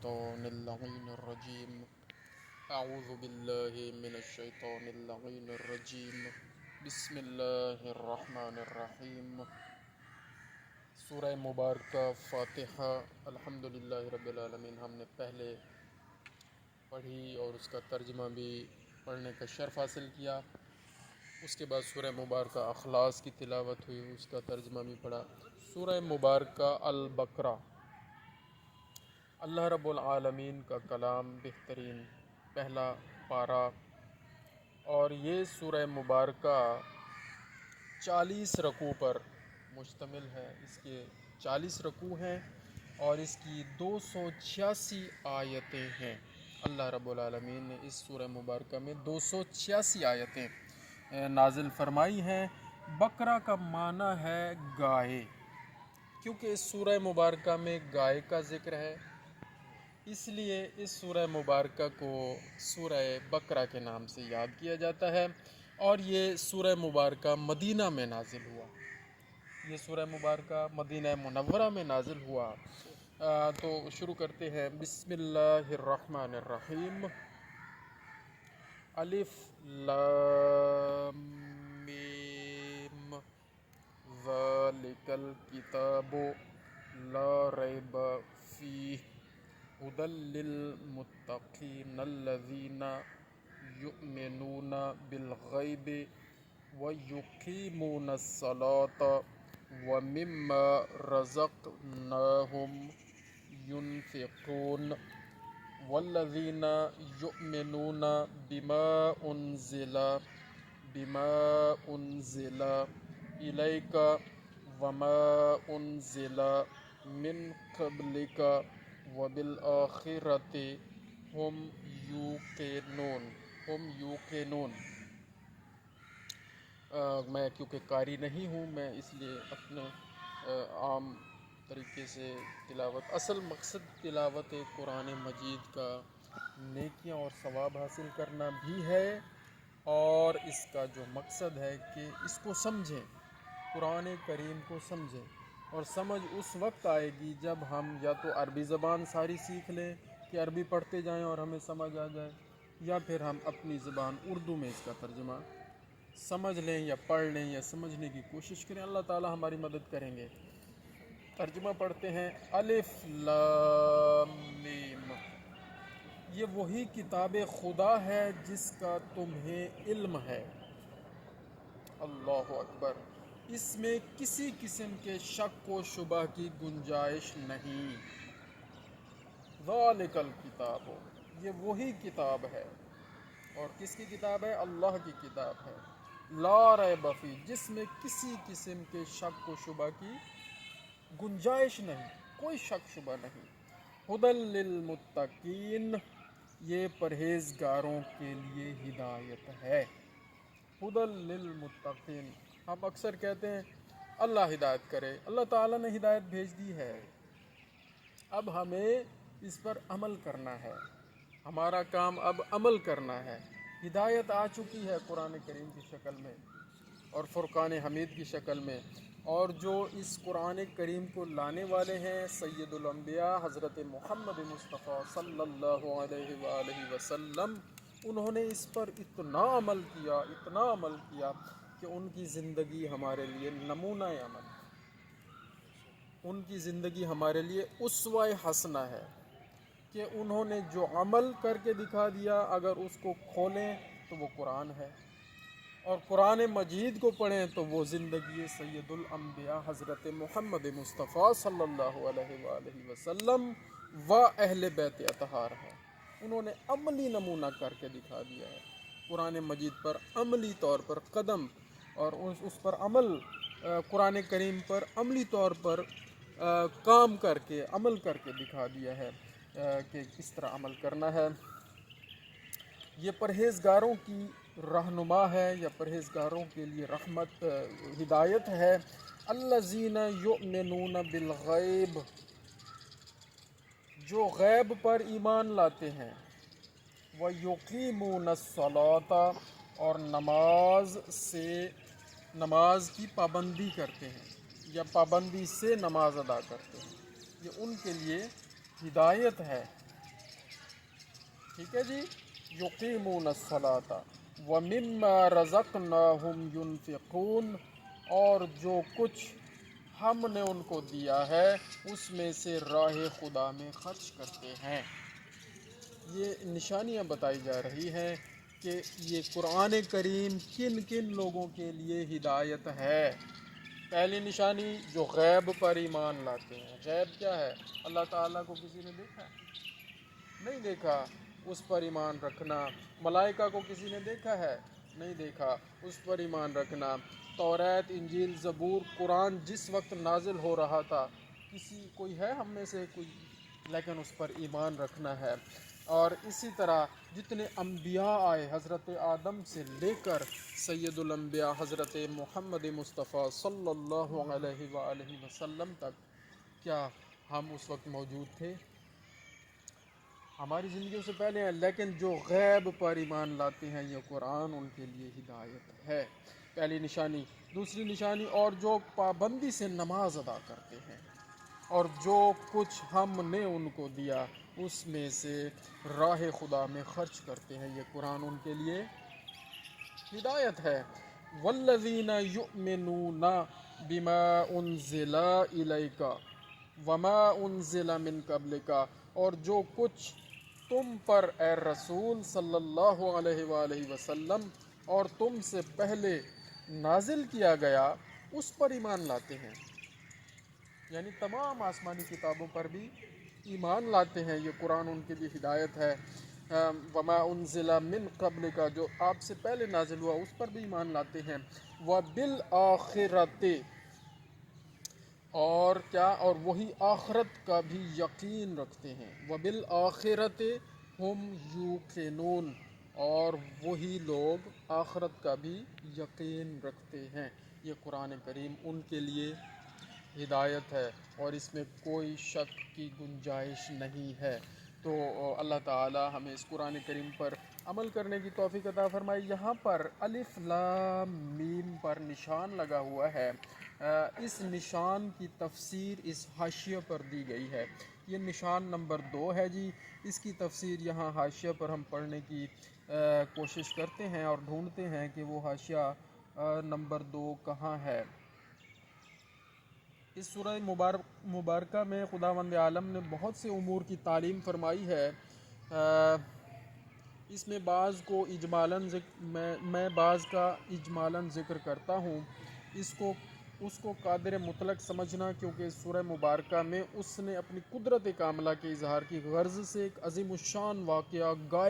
الشيطان اللعين الرجيم أعوذ بالله من الشيطان اللعين الرجيم بسم اللہ الرحمن الرحیم۔ سورہ مبارکہ فاتحہ الحمدللہ رب العالمین ہم نے پہلے پڑھی اور اس کا ترجمہ بھی پڑھنے کا شرف حاصل کیا۔ اس کے بعد سورہ مبارکہ اخلاص کی تلاوت ہوئی، اس کا ترجمہ بھی پڑھا۔ سورہ مبارکہ البقرہ اللہ رب العالمین کا کلام بہترین پہلا پارہ، اور یہ سورہ مبارکہ 40 رکوع پر مشتمل ہے۔ اس کے 40 رکوع ہیں اور اس کی 286 آیتیں ہیں۔ اللہ رب العالمین نے اس سورہ مبارکہ میں 286 آیتیں نازل فرمائی ہیں۔ بقرہ کا معنی ہے گائے، کیونکہ اس سورہ مبارکہ میں گائے کا ذکر ہے، اس لیے اس سورہ مبارکہ کو سورہ بقرہ کے نام سے یاد کیا جاتا ہے۔ اور یہ سورہ مبارکہ مدینہ میں نازل ہوا، یہ سورہ مبارکہ مدینہ منورہ میں نازل ہوا۔ تو شروع کرتے ہیں۔ بسم اللہ الرحمن الرحیم۔ الف لام میم ذالک الکتاب لا ریب فیہ ھدی للمتقین الذین یؤمنون بالغیب ویقیمون الصلاۃ ومما رزقناہم ینفقون والذین یؤمنون بما انزل الیک وما انزل من قبلک وبالآخرۃ ہم یوقنون۔ میں کیونکہ قاری نہیں ہوں، میں اس لیے اپنے عام طریقے سے تلاوت، اصل مقصد تلاوت قرآن مجید کا نیکیاں اور ثواب حاصل کرنا بھی ہے، اور اس کا جو مقصد ہے کہ اس کو سمجھیں، قرآن کریم کو سمجھیں، اور سمجھ اس وقت آئے گی جب ہم یا تو عربی زبان ساری سیکھ لیں کہ عربی پڑھتے جائیں اور ہمیں سمجھ آ جائے، یا پھر ہم اپنی زبان اردو میں اس کا ترجمہ سمجھ لیں یا پڑھ لیں یا سمجھنے کی کوشش کریں۔ اللہ تعالی ہماری مدد کریں گے۔ ترجمہ پڑھتے ہیں۔ الف لام میم، یہ وہی کتاب خدا ہے جس کا تمہیں علم ہے۔ اللہ اکبر۔ اس میں کسی قسم کے شک و شبہ کی گنجائش نہیں۔ ذالک الکتاب، یہ وہی کتاب ہے، اور کس کی کتاب ہے؟ اللہ کی کتاب ہے۔ لا ریب فیہ، جس میں کسی قسم کے شک و شبہ کی گنجائش نہیں، کوئی شک شبہ نہیں۔ ھدی للمتقین، یہ پرہیزگاروں کے لیے ہدایت ہے۔ ھدی للمتقین، ہم اکثر کہتے ہیں اللہ ہدایت کرے، اللہ تعالیٰ نے ہدایت بھیج دی ہے، اب ہمیں اس پر عمل کرنا ہے، ہمارا کام اب عمل کرنا ہے۔ ہدایت آ چکی ہے قرآن کریم کی شکل میں اور فرقان حمید کی شکل میں، اور جو اس قرآن کریم کو لانے والے ہیں سید الانبیاء حضرت محمد مصطفیٰ صلی اللہ علیہ وآلہ وسلم، انہوں نے اس پر اتنا عمل کیا کہ ان کی زندگی ہمارے لیے نمونہ عمل ہے، ان کی زندگی ہمارے لیے اسوہ حسنہ ہے، کہ انہوں نے جو عمل کر کے دکھا دیا، اگر اس کو کھولیں تو وہ قرآن ہے، اور قرآن مجید کو پڑھیں تو وہ زندگی سید الانبیاء حضرت محمد مصطفیٰ صلی اللہ علیہ وآلہ وسلم و اہل بیت اطہار ہے۔ انہوں نے عملی نمونہ کر کے دکھا دیا ہے، قرآن مجید پر عملی طور پر قدم، اور اس پر عمل، قرآن کریم پر عملی طور پر کام کر کے، عمل کر کے دکھا دیا ہے کہ کس طرح عمل کرنا ہے۔ یہ پرہیزگاروں کی رہنما ہے، یا پرہیزگاروں کے لیے رحمت، ہدایت ہے۔ الذین یؤمنون بالغیب، جو غیب پر ایمان لاتے ہیں۔ ویقیمون الصلاۃ، اور نماز کی پابندی کرتے ہیں، یا پابندی سے نماز ادا کرتے ہیں، یہ ان کے لیے ہدایت ہے۔ ٹھیک ہے جی، یقیمون الصلاۃ ومما رزقناہم ینفقون، اور جو کچھ ہم نے ان کو دیا ہے اس میں سے راہ خدا میں خرچ کرتے ہیں۔ یہ نشانیاں بتائی جا رہی ہیں کہ یہ قرآن کریم کن کن لوگوں کے لیے ہدایت ہے۔ پہلی نشانی، جو غیب پر ایمان لاتے ہیں۔ غیب کیا ہے؟ اللہ تعالیٰ کو کسی نے دیکھا؟ نہیں دیکھا، اس پر ایمان رکھنا۔ ملائکہ کو کسی نے دیکھا ہے؟ نہیں دیکھا، اس پر ایمان رکھنا۔ توریت، انجیل، زبور، قرآن جس وقت نازل ہو رہا تھا، کوئی ہے ہم میں سے کوئی، لیکن اس پر ایمان رکھنا ہے۔ اور اسی طرح جتنے انبیاء آئے حضرت آدم سے لے کر سید الانبیاء حضرت محمد مصطفیٰ صلی اللہ علیہ وآلہ وسلم تک، کیا ہم اس وقت موجود تھے؟ ہماری زندگیوں سے پہلے ہیں، لیکن جو غیب پر ایمان لاتے ہیں یہ قرآن ان کے لیے ہدایت ہے۔ پہلی نشانی۔ دوسری نشانی، اور جو پابندی سے نماز ادا کرتے ہیں اور جو کچھ ہم نے ان کو دیا اس میں سے راہ خدا میں خرچ کرتے ہیں، یہ قرآن ان کے لیے ہدایت ہے۔ والذین یؤمنون بما انزل الیک وما انزل من قبلک، اور جو کچھ تم پر اے رسول صلی اللہ علیہ وآلہ وسلم اور تم سے پہلے نازل کیا گیا اس پر ایمان لاتے ہیں، یعنی تمام آسمانی کتابوں پر بھی ایمان لاتے ہیں، یہ قرآن ان کے لیے ہدایت ہے۔ وما انزل من قبل کا، جو آپ سے پہلے نازل ہوا اس پر بھی ایمان لاتے ہیں۔ وبالآخرۃ، اور کیا، اور وہی آخرت کا بھی یقین رکھتے ہیں۔ وبالآخرۃ ہم یوقنون، اور وہی لوگ آخرت کا بھی یقین رکھتے ہیں۔ یہ قرآن کریم ان کے لیے ہدایت ہے اور اس میں کوئی شک کی گنجائش نہیں ہے۔ تو اللہ تعالی ہمیں اس قرآن کریم پر عمل کرنے کی توفیق عطا فرمائے۔ یہاں پر الف لام میم پر نشان لگا ہوا ہے، اس نشان کی تفسیر اس حاشیے پر دی گئی ہے۔ یہ نشان نمبر 2 ہے جی، اس کی تفسیر یہاں حاشیے پر ہم پڑھنے کی کوشش کرتے ہیں اور ڈھونڈتے ہیں کہ وہ حاشیہ نمبر 2 کہاں ہے۔ اس سورہ مبارکہ میں خداوند عالم نے بہت سے امور کی تعلیم فرمائی ہے۔ اس میں بعض کو اجمالاً میں بعض کا اجمالاً ذکر کرتا ہوں۔ اس کو قادر مطلق سمجھنا، کیونکہ اس سورہ مبارکہ میں اس نے اپنی قدرت کاملہ کے اظہار کی غرض سے ایک عظیم الشان واقعہ